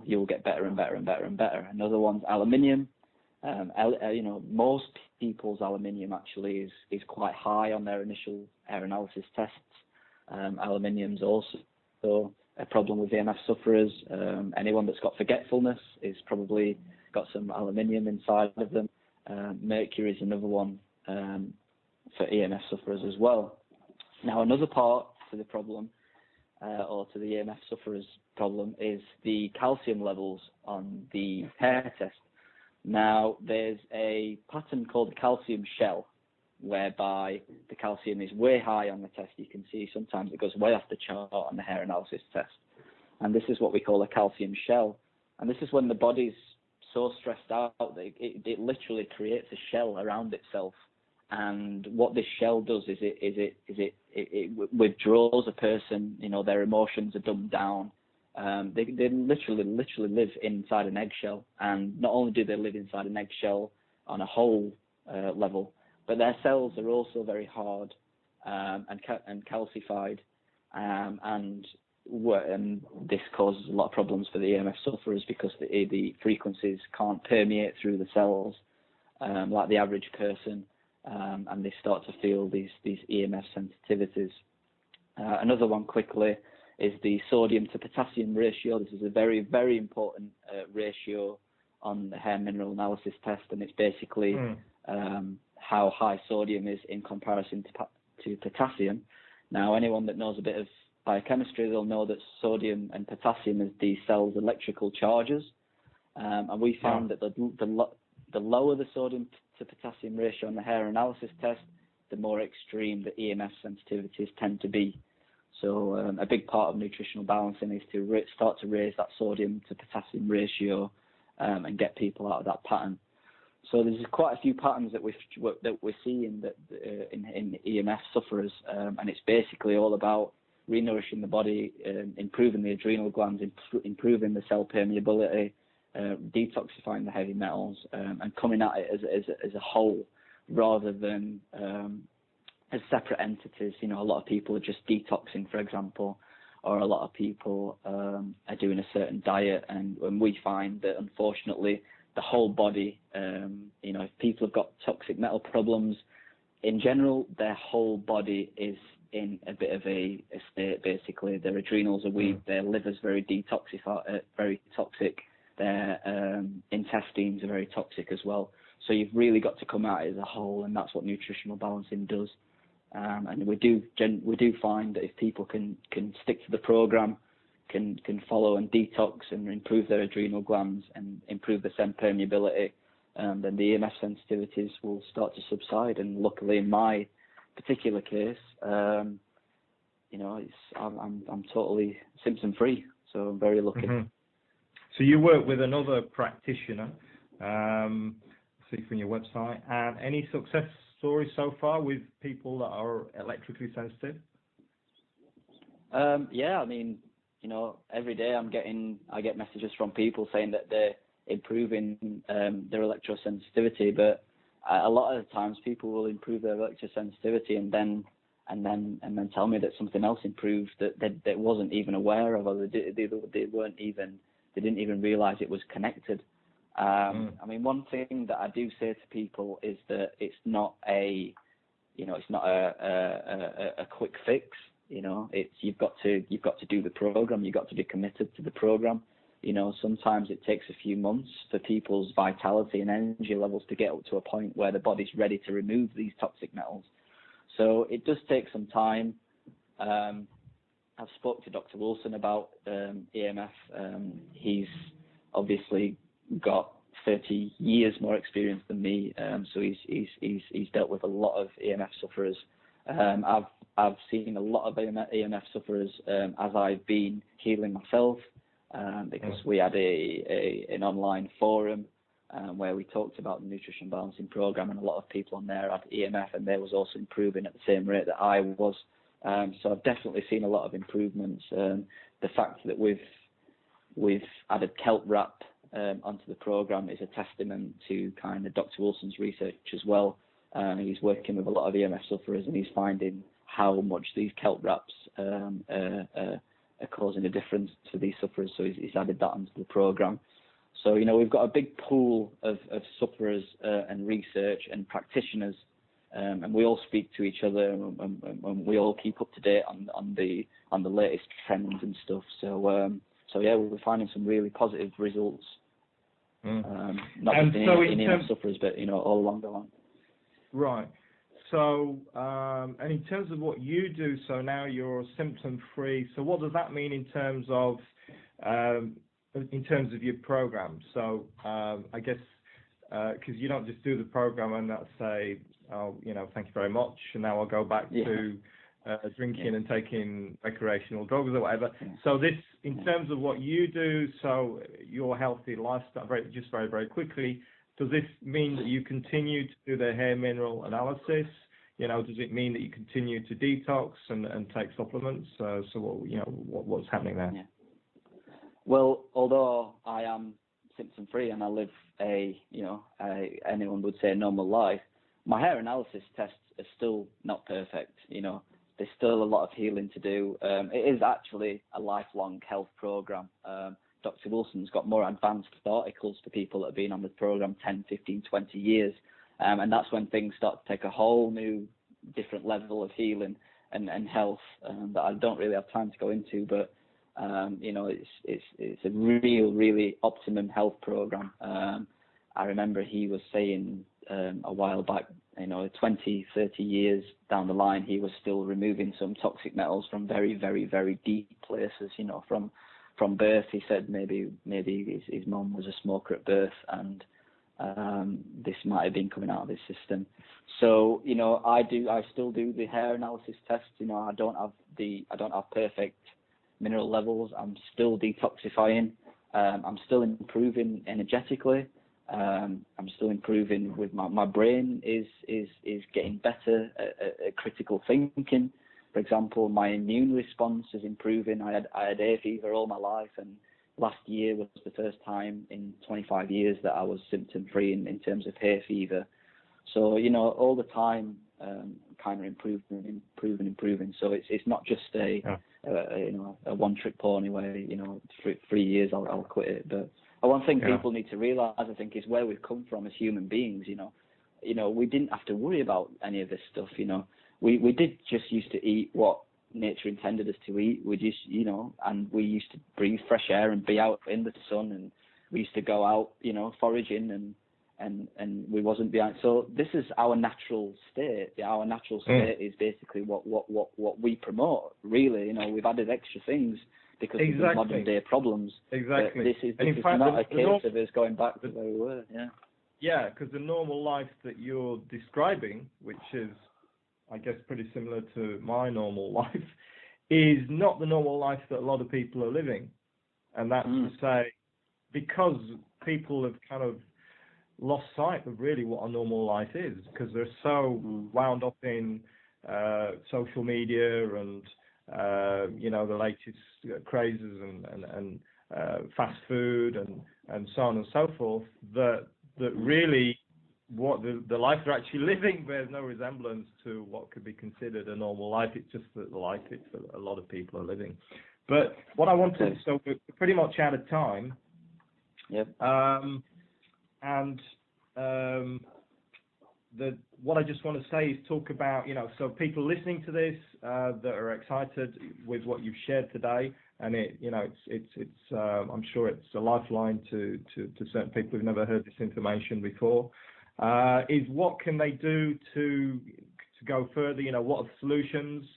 you'll get better and better and better and better. Another one's aluminium. Most people's aluminium actually is quite high on their initial hair analysis tests. Aluminium's also a problem with EMF sufferers. Anyone that's got forgetfulness is probably got some aluminium inside of them. Mercury is another one for EMF sufferers as well. Now, another part to the problem, or to the EMF sufferers problem, is the calcium levels on the hair test. Now, there's a pattern called the calcium shell, whereby the calcium is way high on the test. You can see sometimes it goes way off the chart on the hair analysis test. And this is what we call a calcium shell. And this is when the body's so stressed out that it literally creates a shell around itself. And what this shell does is it withdraws a person. Their emotions are dumbed down. They literally live inside an eggshell, and not only do they live inside an eggshell on a whole level, but their cells are also very hard and calcified, and this causes a lot of problems for the EMF sufferers because the frequencies can't permeate through the cells like the average person, and they start to feel these EMF sensitivities. Another one quickly is the sodium to potassium ratio. This is a very, very important ratio on the hair mineral analysis test, and it's basically how high sodium is in comparison to potassium. Now, anyone that knows a bit of biochemistry, they'll know that sodium and potassium is the cell's electrical charges, and we found that the lower the sodium to potassium ratio on the hair analysis test, the more extreme the EMF sensitivities tend to be. So a big part of nutritional balancing is to start to raise that sodium to potassium ratio and get people out of that pattern. So there's quite a few patterns that we're seeing in EMF sufferers, and it's basically all about renourishing the body, improving the adrenal glands, improving the cell permeability, detoxifying the heavy metals, and coming at it as a whole rather than as separate entities. You know, a lot of people are just detoxing, for example, or a lot of people are doing a certain diet, and we find that unfortunately the whole body, you know, if people have got toxic metal problems in general, their whole body is in a bit of a state. Basically, their adrenals are weak, their liver's very very toxic, their intestines are very toxic as well. So you've really got to come at it as a whole, and that's what nutritional balancing does. And we do find that if people can stick to the program, can follow and detox and improve their adrenal glands and improve the cell permeability, then the EMF sensitivities will start to subside. And luckily, in my particular case, you know, I'm totally symptom free, so I'm very lucky. So you work with another practitioner, see from your website, and any success stories so far with people that are electrically sensitive? Yeah, I mean, you know, every day I get messages from people saying that they're improving their electrosensitivity, but a lot of the times people will improve their electrosensitivity and then tell me that something else improved that wasn't even aware of, or they didn't even realize it was connected. I mean, one thing that I do say to people is that it's not a quick fix. You know, you've got to do the program. You've got to be committed to the program. You know, sometimes it takes a few months for people's vitality and energy levels to get up to a point where the body's ready to remove these toxic metals. So it does take some time. I've spoke to Dr. Wilson about EMF. He's obviously got 30 years more experience than me, so he's dealt with a lot of EMF sufferers. I've seen a lot of EMF sufferers as I've been healing myself, because we had an online forum where we talked about the nutrition balancing program, and a lot of people on there had EMF, and they was also improving at the same rate that I was. So I've definitely seen a lot of improvements. The fact that we've added kelp wrap onto the program is a testament to kind of Dr. Wilson's research as well. He's working with a lot of EMF sufferers, and he's finding how much these kelp wraps are causing a difference for these sufferers. So he's added that onto the program. So, you know, we've got a big pool of sufferers and research and practitioners, and we all speak to each other, and we all keep up to date on the latest trends and stuff. So yeah, we're finding some really positive results. Not just in EMF sufferers, but, you know, all along the line. Right. So, and in terms of what you do, so now you're symptom-free. So what does that mean in terms of your program? So I guess because you don't just do the program and that's say, oh, you know, thank you very much, and now I'll go back to drinking and taking recreational drugs or whatever. So this, in terms of what you do, so your healthy lifestyle, very, very quickly, does this mean that you continue to do the hair mineral analysis? You know, does it mean that you continue to detox and take supplements? So what, you know, what's happening there? Well, although I am symptom free and I live anyone would say a normal life, my hair analysis tests are still not perfect. There's still a lot of healing to do. It is actually a lifelong health program. Dr. Wilson's got more advanced articles for people that have been on the program 10, 15, 20 years. And that's when things start to take a whole new, different level of healing and health that I don't really have time to go into. But, it's a really optimum health program. I remember he was saying a while back, 20, 30 years down the line, he was still removing some toxic metals from very, very, very deep places, from birth. He said maybe his mum was a smoker at birth, and this might have been coming out of his system. So, I still do the hair analysis tests. I don't have perfect mineral levels. I'm still detoxifying. I'm still improving energetically. I'm still improving with my brain is getting better at critical thinking. For example, my immune response is improving. I had hay fever all my life, and last year was the first time in 25 years that I was symptom free in terms of hay fever. So all the time, kind of improving. So it's not just a one trick pony where 3 years I'll quit it. But one thing people need to realise, I think, is where we've come from as human beings. We didn't have to worry about any of this stuff. We did just used to eat what nature intended us to eat. We just, and we used to breathe fresh air and be out in the sun, and we used to go out, foraging, and we wasn't behind. So this is our natural state. Our natural state is basically what we promote. Really, we've added extra things because of the modern day problems. Exactly. This is not a case of us going back to where we were. Yeah. Yeah, because the normal life that you're describing, which is, I guess, pretty similar to my normal life, is not the normal life that a lot of people are living. And that's to say, because people have kind of lost sight of really what a normal life is, because they're so wound up in social media and the latest crazes and fast food and so on and so forth, that really what the life they're actually living bears no resemblance to what could be considered a normal life. It's just that the life a lot of people are living. But what I wanted, so we're pretty much out of time. Yep. What I just want to say is talk about, so people listening to this that are excited with what you've shared today, and I'm sure it's a lifeline to certain people who've never heard this information before. Is what can they do to go further? What are the solutions?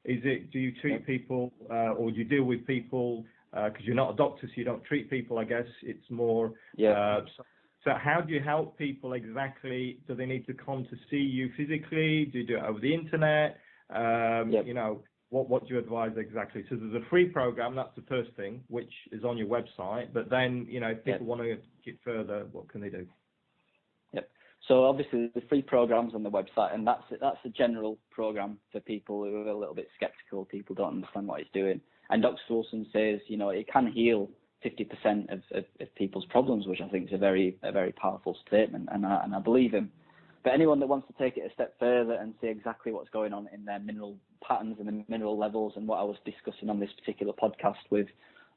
Do you treat people or do you deal with people? Because you're not a doctor, so you don't treat people, I guess. It's more. So how do you help people exactly? Do they need to come to see you physically? Do you do it over the internet? What do you advise exactly? So there's a free program, that's the first thing, which is on your website. But then, if people want to get further, what can they do? Yep. So obviously the free program's on the website, and that's a general program for people who are a little bit skeptical. People don't understand what it's doing. And Dr. Wilson says, it can heal 50% of people's problems, which I think is a very powerful statement, and I believe him. But anyone that wants to take it a step further and see exactly what's going on in their mineral patterns and the mineral levels, and what I was discussing on this particular podcast with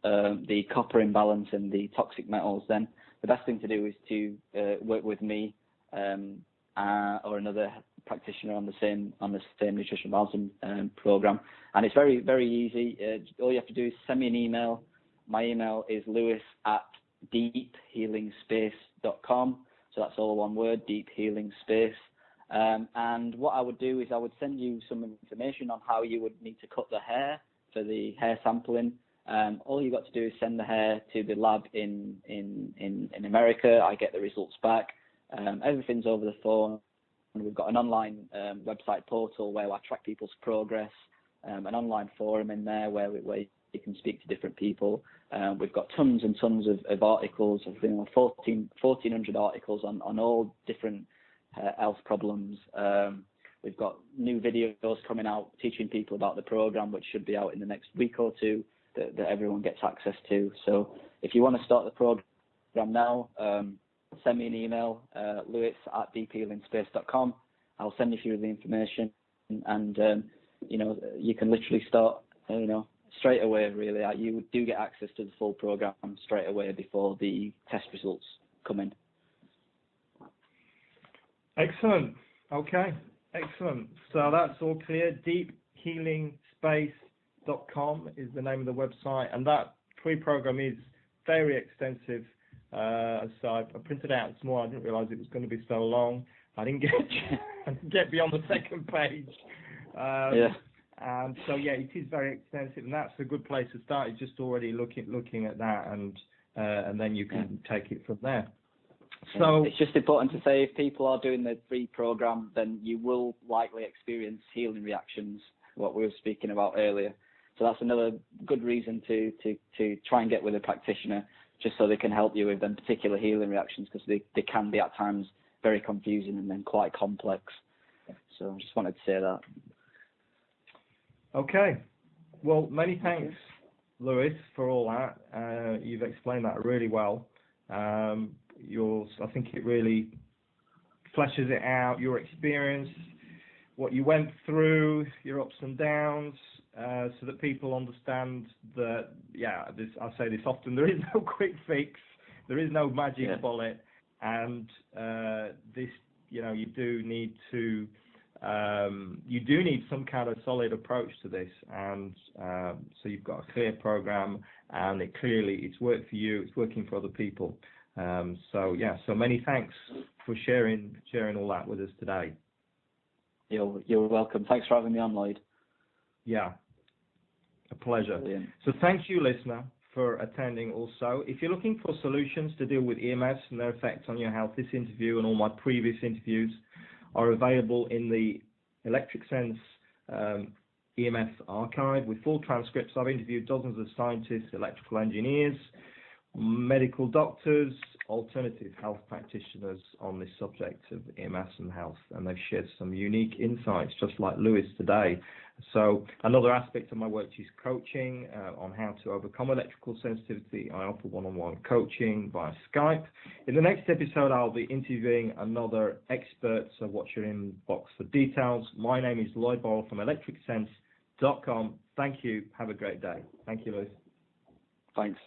the copper imbalance and the toxic metals, then the best thing to do is to work with me or another practitioner on the same nutritional balancing program. And it's very, very easy. All you have to do is send me an email. My email is lewis@deephealingspace.com. So that's all one word, Deep Healing Space. And what I would do is I would send you some information on how you would need to cut the hair for the hair sampling. All you've got to do is send the hair to the lab in America. I get the results back. Everything's over the phone. We've got an online website portal where I track people's progress, an online forum in there where you can speak to different people. We've got tons and tons of articles, 1,400 articles on all different health problems. We've got new videos coming out teaching people about the program, which should be out in the next week or two, that everyone gets access to. So if you want to start the program now, send me an email, lewis@deephealingspace.com. I'll send you through the information, and you can literally start, straight away. Really, you do get access to the full program straight away before the test results come in. Excellent. Okay. Excellent. So that's all clear. Deephealingspace.com is the name of the website, and that free program is very extensive. So I printed out this morning. I didn't realise it was going to be so long. I didn't get beyond the second page. And so it is very extensive, and that's a good place to start. It's just already looking at that, and then you can take it from there. So it's just important to say, if people are doing the free program, then you will likely experience healing reactions, what we were speaking about earlier. So that's another good reason to try and get with a practitioner, just so they can help you with them particular healing reactions, because they can be at times very confusing and then quite complex. So I just wanted to say that. Okay. Well, many thanks, Lewis, for all that. You've explained that really well. I think it really fleshes it out, your experience, what you went through, your ups and downs, so that people understand that, I say this often, there is no quick fix, there is no magic bullet, and this, you do need some kind of solid approach to this, and so you've got a clear program, and it's worked for you, it's working for other people. So many thanks for sharing all that with us today. You're welcome. Thanks for having me on, Lloyd. Yeah, a pleasure. Brilliant. So thank you, listener, for attending also. If you're looking for solutions to deal with EMS and their effect on your health, this interview and all my previous interviews are available in the Electric Sense EMF archive with full transcripts. I've interviewed dozens of scientists, electrical engineers, medical doctors, alternative health practitioners on this subject of EMS and health, and they've shared some unique insights, just like Lewis today. So another aspect of my work is coaching on how to overcome electrical sensitivity. I offer one-on-one coaching via Skype. In the next episode, I'll be interviewing another expert, so watch your inbox for details. My name is Lloyd Burrell from electricsense.com. Thank you. Have a great day. Thank you, Lewis. Thanks.